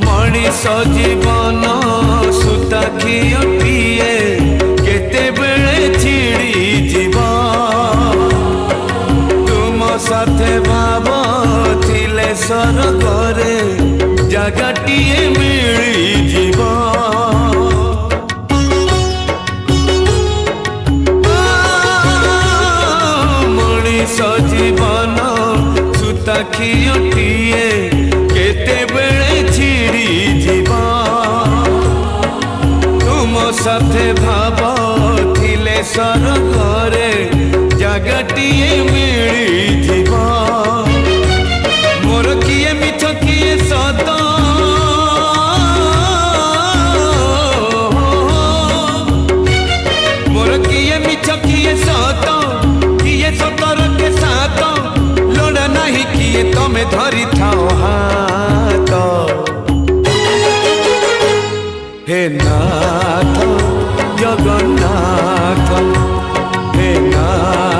मनीष जीवन सुता खिए केते बेले छिड़ी जीव तुम साथे भाव थिले सरगरे जगटिए मिली जीव मनीष जीवन सुता खिए केते बेले छिड़ी जीव तुम साथे भाव थिले सरगरे जगटिए मिली जीव मोर किए मिछ किए सत मोर किए मिछ किए सत किए सतर के साथ लोड़ा नहीं किए तमें धरी थाओ हाथ हे नाथ जगन्नाथ हे नाथ